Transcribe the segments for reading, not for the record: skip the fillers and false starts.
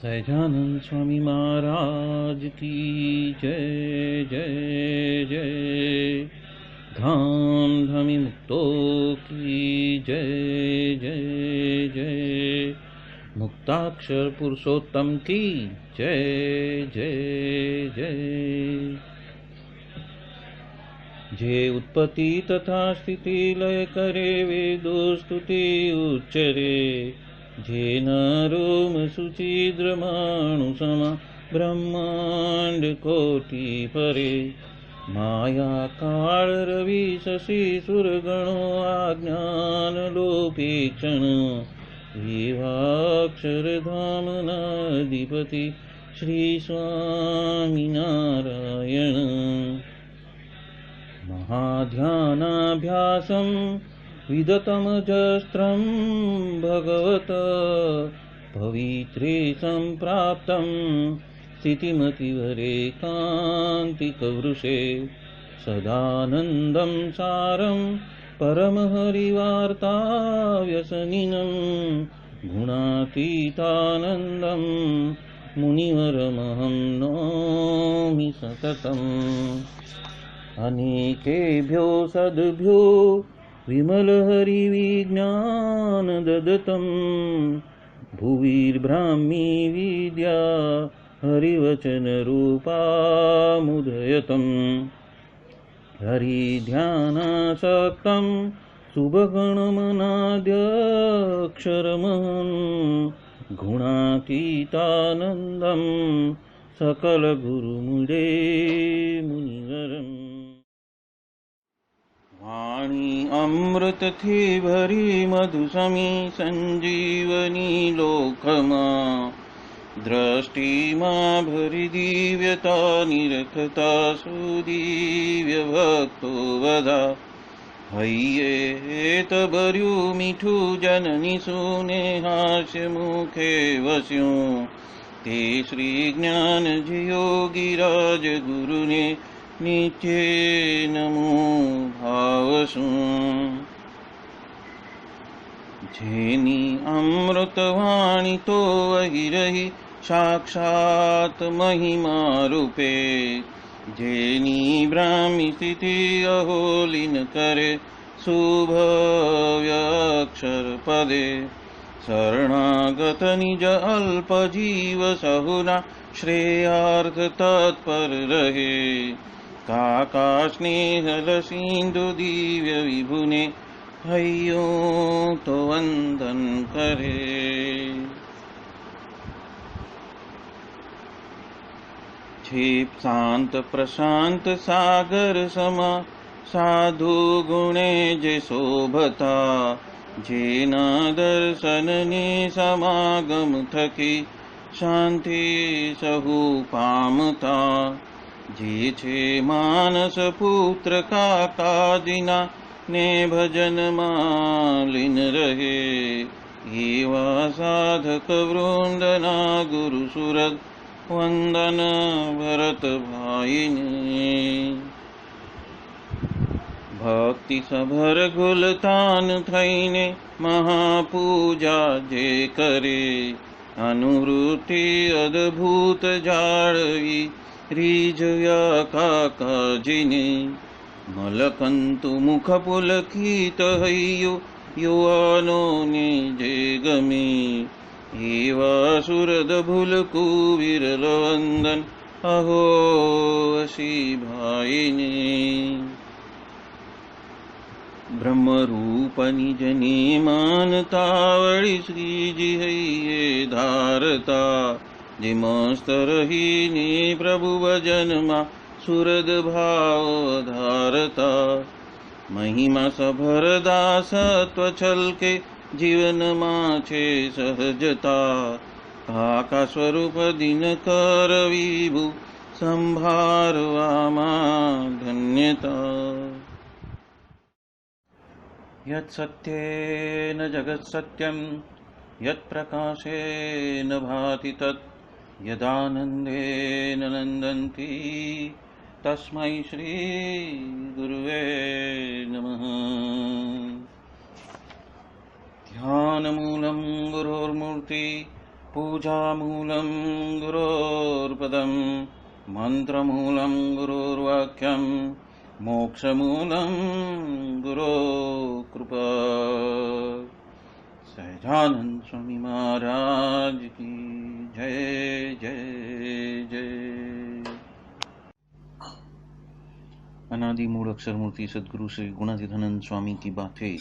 सहजानंद स्वामी महाराज की जय जय जय। धाम धमी मुक्तों की जय जय जय। मुक्ताक्षर पुरुषोत्तम की जय जय जय। जे उत्पत्ति तथा स्थिति लय करे वेदो स्तुति उच्चरे। जे नरोम सुचिद्रमाणु समा ब्रह्मांड कोटि परे। माया काल रवि शशि सुरगणो आज्ञान लोपेक्षण। एवाक्षर धाम नाधिपति श्री स्वामी नारायण। महाध्यानाभ्यासं विदतमजस्त्रं भगवत पवित्रे सम्प्राप्तं स्थितिमतिवरेकान्तिकवृषे। सदानन्दं सारं परमहरिवार्ताव्यसनिनं। गुणातीतानन्दं मुनिवरमहं नौमि सततम्। अनेकेभ्यो सद्भ्यो विमलहरिविज्ञान ददतं। भुविर्ब्राह्मी विद्या हरिवचनरूपामुदयतं। हरिध्यानासक्तं शुभगणमनाद्यक्षरमहं। गुणातीतानन्दं सकलगुरुमुदे मुनिवरम्। वाणी अमृत थी भरी मधुसमी संजीवनी लोकमा। दृष्टि मां भरी दिव्यता निरखता सुदिव्य भक्तो वदा। हय्ये भर्यु मीठू जननी सुने हास्य मुखे वस्यूं। ते श्री ज्ञान योगीराज गुरु ने नित्य नमो भावसु। जेनी अमृतवाणी तो वही रही साक्षात महिमा रूपे। जेनी ब्राह्मी स्थिति अहोलिन करे शुभव्यक्षर पदे। शरणागत निज अल्प जीव सहुना श्रेयार्थ तत्पर रहे। काका स्नेहल सिंधु दिव्य विभुने हयो तो वंदन करे। क्षिप शांत प्रशांत सागर समा साधु गुणे जे शोभता। जेना दर्शन ने समागम थकी शांति सहु पामता। जे छे मानस पुत्र काकाजिना ने भजन मालिन रहे। एवा साधक वृंदना गुरु सुरत वंदन भरत भाईने। भक्ति सभर गुलतान थईने महापूजा जे करे। अनुवृत्ति अद्भुत जाळवी रीजया काकाजीने। मलकंतु मुख पुलकित हय्यो युवानो ने जे गमे। एवा सुरद भूलकु विरल वंदन अहो असी भाईने। ब्रह्मरूप निज ने मानता वळी श्रीजी हइये धारता। जे मस्त रहीने प्रभु भजन मा सुरद भाव धारता। महिमा सभर दासत्व छलके जीवन माछे सहजता। काका स्वरूप दिन कर विभु संभारवा धन्यता। यत् सत्येन जगत् सत्यं यत् प्रकाशेन भाति तत्। यदानन्देन नन्दन्ति तस्मै श्री गुरुवे नमः। ध्यानमूलं गुरोर्मूर्ति पूजामूलं गुरोर्पदं मन्त्रमूलं गुरुर्वाक्यं मोक्षमूलं गुरो कृपा। सहजानंद स्वामी महाराज की जय जय जय। अनादि मूल अक्षर मूर्ति सद्गुरु श्री गुणातीतानंद स्वामी की बातें,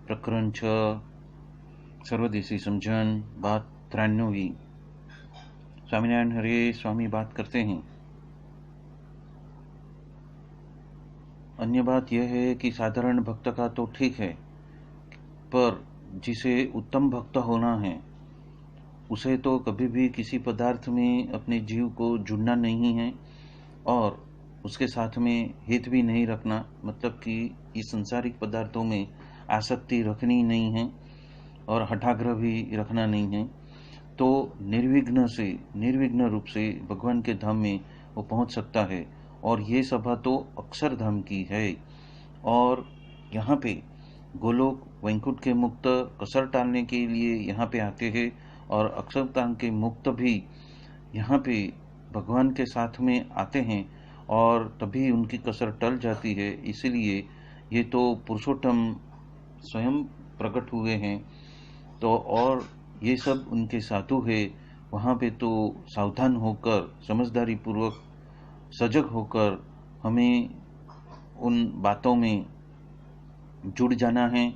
प्रकरण 6, सर्वदेशी समझन, बात 93। स्वामीनारायण हरे स्वामी बात करते हैं। अन्य बात यह है कि साधारण भक्त का तो ठीक है, पर जिसे उत्तम भक्त होना है उसे तो कभी भी किसी पदार्थ में अपने जीव को जुड़ना नहीं है और उसके साथ में हित भी नहीं रखना, मतलब कि इस संसारिक पदार्थों में आसक्ति रखनी नहीं है और हठाग्रह भी रखना नहीं है। तो निर्विघ्न रूप से भगवान के धाम में वो पहुंच सकता है। और ये सभा तो अक्षरधाम की है और यहाँ पे गोलोक वैकुंठ के मुक्त कसर टालने के लिए यहाँ पे आते हैं और अक्षरधाम के मुक्त भी यहाँ पे भगवान के साथ में आते हैं और तभी उनकी कसर टल जाती है। इसीलिए ये तो पुरुषोत्तम स्वयं प्रकट हुए हैं, तो और ये सब उनके साधु है। वहाँ पे तो सावधान होकर, समझदारी पूर्वक, सजग होकर हमें उन बातों में जुड़ जाना है,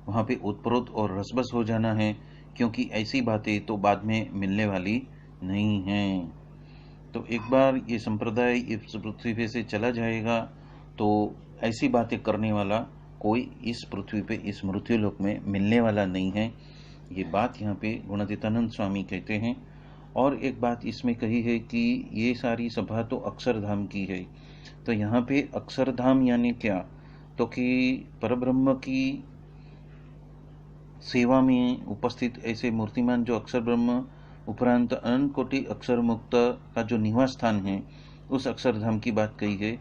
वहाँ पे ओतप्रोत और रसबस हो जाना है, क्योंकि ऐसी बातें तो बाद में मिलने वाली नहीं हैं। तो एक बार ये संप्रदाय इस पृथ्वी पे से चला जाएगा तो ऐसी बातें करने वाला कोई इस पृथ्वी पे, इस मृत्युलोक में मिलने वाला नहीं है। ये बात यहाँ पे गुणातीतानंद स्वामी कहते हैं। और एक बात इसमें कही है कि ये सारी सभा तो अक्षरधाम की है। तो यहाँ पे अक्षरधाम यानी क्या, तो कि परब्रह्म की सेवा में उपस्थित ऐसे मूर्तिमान जो अक्षर ब्रह्म उपरांत अनंत कोटि अक्षर मुक्त का जो निवास स्थान है, उस अक्षरधाम की बात कही है।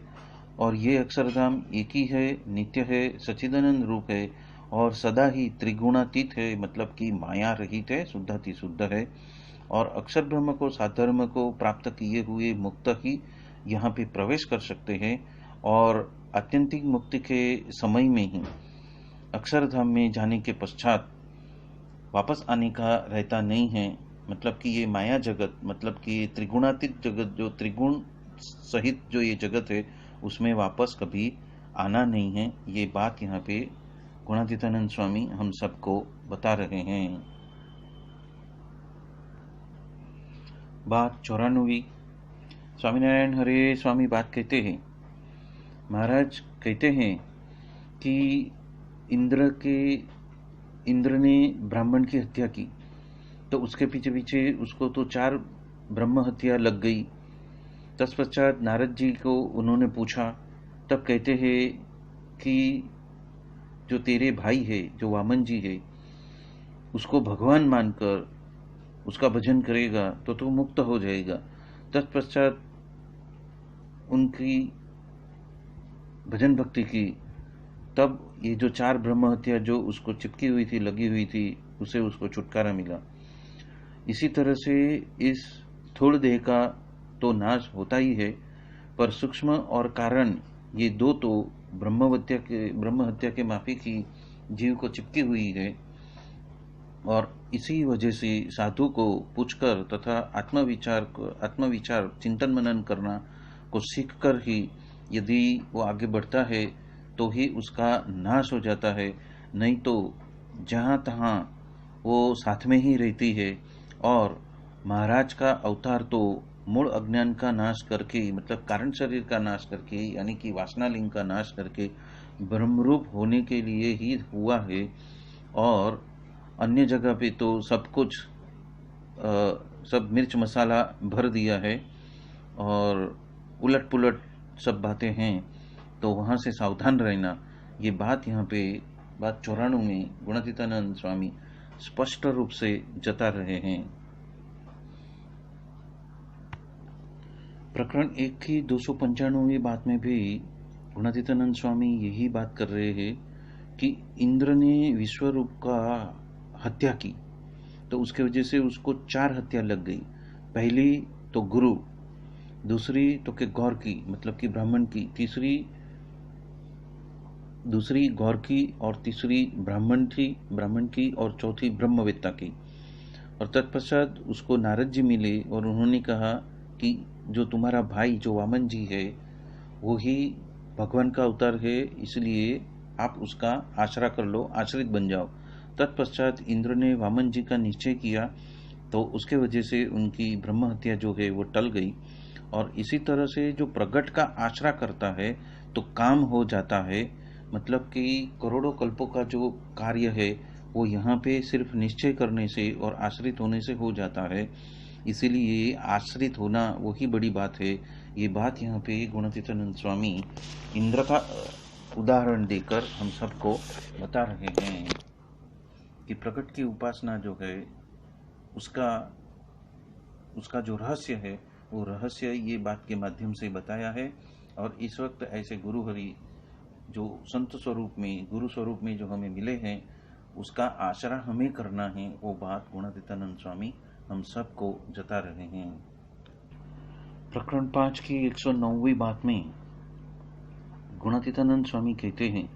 और ये अक्षरधाम एक ही है, नित्य है, सच्चिदानंद रूप है और सदा ही त्रिगुणातीत है, मतलब कि माया रहित है, शुद्धाति शुद्ध है। और अक्षर ब्रह्म को, साधर्म को प्राप्त किए हुए मुक्त ही यहाँ पे प्रवेश कर सकते हैं और आत्यंतिक मुक्ति के समय में ही अक्षरधाम में जाने के पश्चात वापस आने का रहता नहीं है। मतलब कि ये माया जगत, मतलब कि त्रिगुणातीत जगत, जो त्रिगुण सहित जो ये जगत है, उसमें वापस कभी आना नहीं है। ये बात यहाँ पे गुणातीतानंद स्वामी हम सबको बता रहे हैं। बात 94। स्वामीनारायण हरे स्वामी बात कहते हैं, महाराज कहते हैं कि इंद्र ने ब्राह्मण की हत्या की, तो उसके पीछे पीछे उसको तो 4 ब्रह्म हत्या लग गई। तत्पश्चात नारद जी को उन्होंने पूछा, तब कहते हैं कि जो तेरे भाई है, जो वामन जी है, उसको भगवान मानकर उसका भजन करेगा तो मुक्त हो जाएगा। तत्पश्चात उनकी भजन भक्ति की, तब ये जो 4 ब्रह्म हत्या जो उसको चिपकी हुई थी, लगी हुई थी, उसे उसको छुटकारा मिला। इसी तरह से इस स्थूल देह का तो नाश होता ही है, पर सूक्ष्म और कारण ये दो तो ब्रह्म हत्या के माफिक ही जीव को चिपकी हुई है। और इसी वजह से साधु को पूछकर तथा आत्मविचार चिंतन मनन करना को सीखकर ही यदि वो आगे बढ़ता है तो ही उसका नाश हो जाता है, नहीं तो जहाँ तहाँ वो साथ में ही रहती है। और महाराज का अवतार तो मूल अज्ञान का नाश करके, मतलब कारण शरीर का नाश करके, यानी कि वासना लिंग का नाश करके ब्रह्मरूप होने के लिए ही हुआ है। और अन्य जगह पे तो सब कुछ सब मिर्च मसाला भर दिया है और उलट पुलट सब बातें हैं, तो वहाँ से सावधान रहना। ये बात यहाँ पे बात 94 में गुणातीतानंद स्वामी स्पष्ट रूप से जता रहे हैं। प्रकरण 1 की 295वीं बात में भी गुणातीतानंद स्वामी यही बात कर रहे हैं कि इंद्र ने विश्वरूप का हत्या की, तो उसके वजह से उसको 4 हत्या लग गई। पहली तो गुरु, दूसरी तो के गौर की मतलब कि ब्राह्मण की, दूसरी गौर की और तीसरी ब्राह्मण की और चौथी ब्रह्मवेत्ता की। और तत्पश्चात उसको नारद जी मिले और उन्होंने कहा कि जो तुम्हारा भाई जो वामन जी है वो ही भगवान का अवतार है, इसलिए आप उसका आश्रय कर लो, आश्रित बन जाओ। तत्पश्चात इंद्र ने वामन जी का निश्चय किया, तो उसके वजह से उनकी ब्रह्म हत्या जो है वो टल गई। और इसी तरह से जो प्रगट का आश्रय करता है तो काम हो जाता है, मतलब कि करोड़ों कल्पों का जो कार्य है वो यहाँ पे सिर्फ निश्चय करने से और आश्रित होने से हो जाता है। इसीलिए आश्रित होना वही बड़ी बात है। ये बात यहाँ पे गुणातीतानंद स्वामी इंद्र का उदाहरण देकर हम सबको बता रहे हैं कि प्रकट की उपासना जो है उसका जो रहस्य है वो रहस्य ये बात के माध्यम से बताया है। और इस वक्त ऐसे गुरु हरि जो संत स्वरूप में, गुरु स्वरूप में जो हमें मिले हैं, उसका आश्रय हमें करना है, वो बात गुणातीतानंद स्वामी हम सबको जता रहे हैं। प्रकरण 5 की 109वीं बात में गुणातीतानंद स्वामी कहते हैं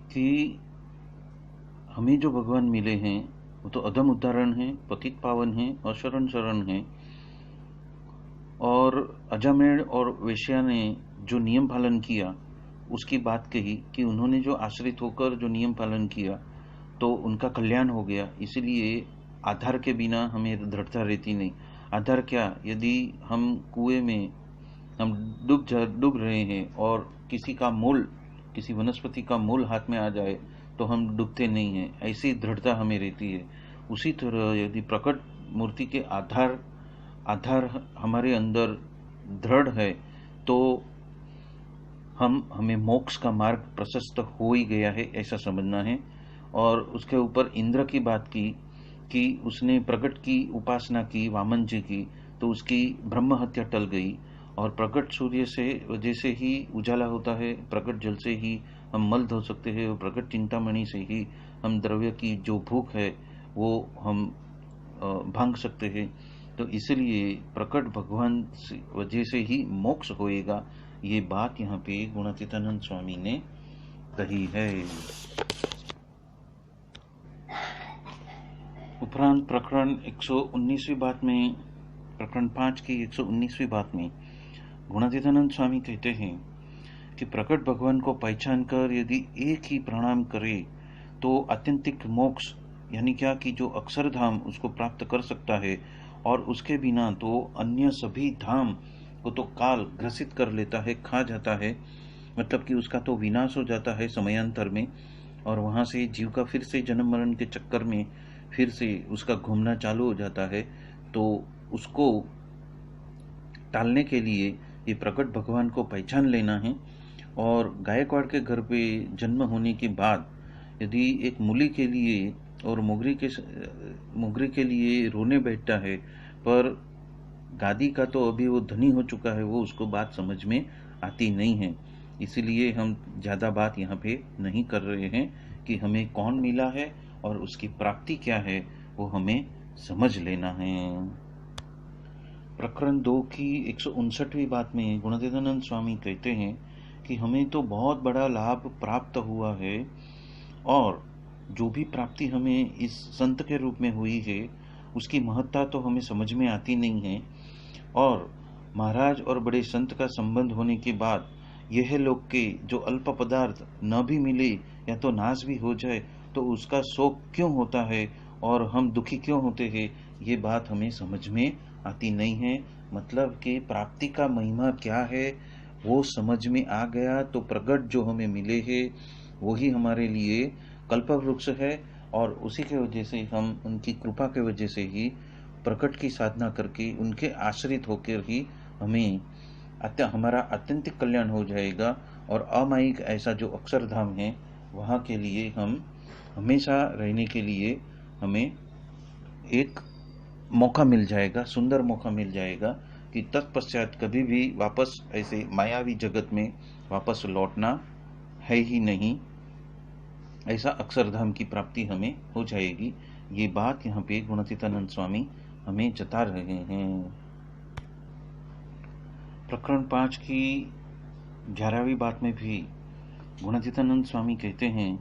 कि हमें जो भगवान मिले हैं वो तो अधम उदाहरण है, पतित पावन है और शरण है। और अजामेड़ और वेश्या ने जो नियम पालन किया उसकी बात कही कि उन्होंने जो आश्रित होकर जो नियम पालन किया तो उनका कल्याण हो गया। इसीलिए आधार के बिना हमें दृढ़ता रहती नहीं। आधार क्या, यदि हम कुएं में हम डूब रहे हैं और किसी वनस्पति का मूल हाथ में आ जाए तो हम डूबते नहीं हैं, ऐसी दृढ़ता हमें रहती है। उसी तरह यदि प्रकट मूर्ति के आधार हमारे अंदर दृढ़ है तो हमें मोक्ष का मार्ग प्रशस्त हो ही गया है, ऐसा समझना है। और उसके ऊपर इंद्र की बात की कि उसने प्रकट की उपासना की, वामन जी की, तो उसकी ब्रह्म हत्या टल गई। और प्रकट सूर्य से वजह से ही उजाला होता है, प्रकट जल से ही हम मल धो सकते हैं, और प्रकट चिंतामणि से ही हम द्रव्य की जो भूख है वो हम भांग सकते हैं। तो इसलिए प्रकट भगवान वजह से ही मोक्ष होएगा, ये बात यहाँ पे गुणातीतानंद स्वामी ने कही है। उपरांत प्रकरण 119वीं बात में, प्रकरण 5 की 119वीं बात में गुणातीतानंद स्वामी कहते हैं कि प्रकट भगवान को पहचान कर यदि एक ही प्रणाम करे तो आत्यंतिक मोक्ष यानी क्या कि जो अक्षरधाम उसको प्राप्त कर सकता है। और उसके बिना तो अन्य सभी धाम को तो काल ग्रसित कर लेता है, खा जाता है, मतलब कि उसका तो विनाश हो जाता है समयांतर में। और वहाँ से जीव का फिर से जन्म मरण के चक्कर में फिर से उसका घूमना चालू हो जाता है। तो उसको टालने के लिए ये प्रकट भगवान को पहचान लेना है। और गायकवाड़ के घर पे जन्म होने के बाद यदि एक मूली के लिए और मोगरी के लिए रोने बैठता है, पर गादी का तो अभी वो धनी हो चुका है, वो उसको बात समझ में आती नहीं है। इसीलिए हम ज़्यादा बात यहाँ पे नहीं कर रहे हैं कि हमें कौन मिला है और उसकी प्राप्ति क्या है, वो हमें समझ लेना है। प्रकरण 2 की 159वीं बात में गुणातीतानंद स्वामी कहते हैं कि हमें तो बहुत बड़ा लाभ प्राप्त हुआ है, और जो भी प्राप्ति हमें इस संत के रूप में हुई है उसकी महत्ता तो हमें समझ में आती नहीं है। और महाराज और बड़े संत का संबंध होने के बाद यह लोग के जो अल्प पदार्थ न भी मिले या तो नाश भी हो जाए तो उसका शोक क्यों होता है और हम दुखी क्यों होते हैं, ये बात हमें समझ में आती नहीं है। मतलब कि प्राप्ति का महिमा क्या है वो समझ में आ गया तो प्रगट जो हमें मिले हैं वही हमारे लिए कल्पवृक्ष है। और उसी के वजह से हम उनकी कृपा के वजह से ही प्रकट की साधना करके उनके आश्रित होकर ही हमारा अत्यंतिक कल्याण हो जाएगा। और अमायिक ऐसा जो अक्षरधाम है वहाँ के लिए हम हमेशा रहने के लिए हमें एक मौका मिल जाएगा, सुंदर मौका मिल जाएगा कि तत्पश्चात कभी भी वापस ऐसे मायावी जगत में वापस लौटना है ही नहीं। ऐसा अक्षरधाम की प्राप्ति हमें हो जाएगी। ये बात यहाँ पे गुणातीतानंद स्वामी हमें जता रहे हैं। प्रकरण 5 की 11वीं बात में भी गुणातीतानंद स्वामी कहते हैं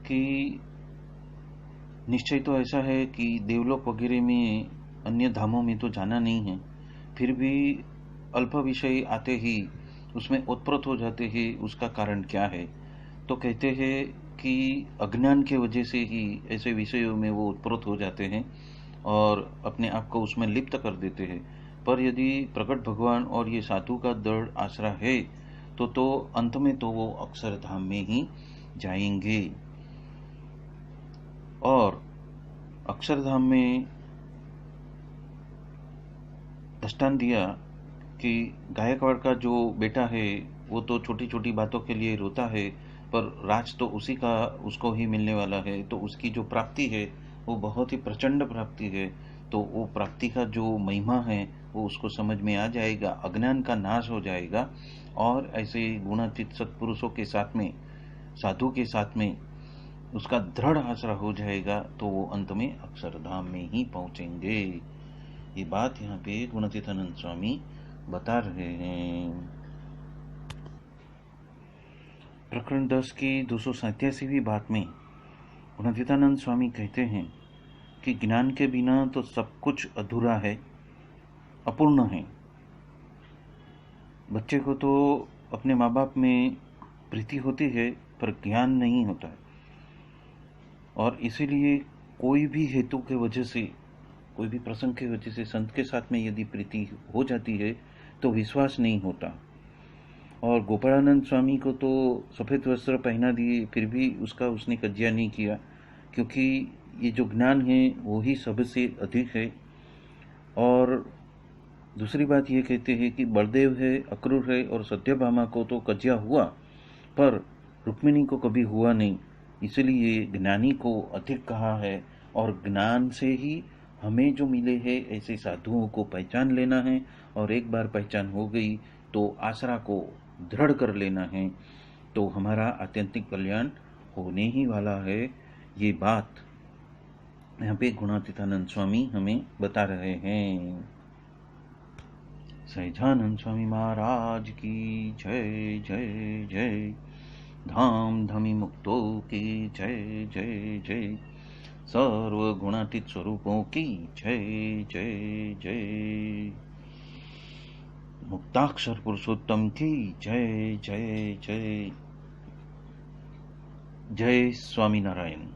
कि निश्चय तो ऐसा है कि देवलोक वगैरह में, अन्य धामों में तो जाना नहीं है, फिर भी अल्प विषय आते ही उसमें उत्प्रोत हो जाते हैं। उसका कारण क्या है? तो कहते हैं कि अज्ञान के वजह से ही ऐसे विषयों में वो उत्प्रोत हो जाते हैं और अपने आप को उसमें लिप्त कर देते हैं। पर यदि प्रकट भगवान और ये साधु का दृढ़ आसरा है तो अंत में तो वो अक्षरधाम में ही जाएंगे। और अक्षरधाम में दृष्टांत दिया कि गायकवाड़ का जो बेटा है वो तो छोटी छोटी बातों के लिए रोता है, पर राज तो उसी का उसको ही मिलने वाला है, तो उसकी जो प्राप्ति है वो बहुत ही प्रचंड प्राप्ति है। तो वो प्राप्ति का जो महिमा है वो उसको समझ में आ जाएगा, अज्ञान का नाश हो जाएगा और ऐसे गुणातीत सत्पुरुषों के साथ में, साधु के साथ में उसका दृढ़ आसरा हो जाएगा, तो वो अंत में अक्षरधाम में ही पहुंचेंगे। ये बात यहाँ पे गुणातीतानंद स्वामी बता रहे हैं। प्रकरण 10 की 287वीं बात में गुणातीतानंद स्वामी कहते हैं कि ज्ञान के बिना तो सब कुछ अधूरा है, अपूर्ण है। बच्चे को तो अपने माँ बाप में प्रीति होती है पर ज्ञान नहीं होता है, और इसीलिए कोई भी हेतु के वजह से, कोई भी प्रसंग की वजह से संत के साथ में यदि प्रीति हो जाती है तो विश्वास नहीं होता। और गोपालानंद स्वामी को तो सफ़ेद वस्त्र पहना दिए फिर भी उसने कज्या नहीं किया, क्योंकि ये जो ज्ञान है वो ही सबसे अधिक है। और दूसरी बात ये कहते हैं कि बलदेव है, अक्रूर है और सत्यभामा को तो कज्या हुआ, पर रुक्मिणी को कभी हुआ नहीं। इसलिए ज्ञानी को अधिक कहा है, और ज्ञान से ही हमें जो मिले हैं ऐसे साधुओं को पहचान लेना है, और एक बार पहचान हो गई तो आसरा को दृढ़ कर लेना है, तो हमारा आत्यंतिक कल्याण होने ही वाला है। ये बात यहाँ पे गुणातीतानंद स्वामी हमें बता रहे हैं। सहजानंद स्वामी महाराज की जय जय जय। धाम धमी मुक्तों की जय जय जय। सर्व गुणातीत स्वरूपों की जय जय जय। मुक्ताक्षर पुरुषोत्तम की जय जय जय। जय स्वामी नारायण।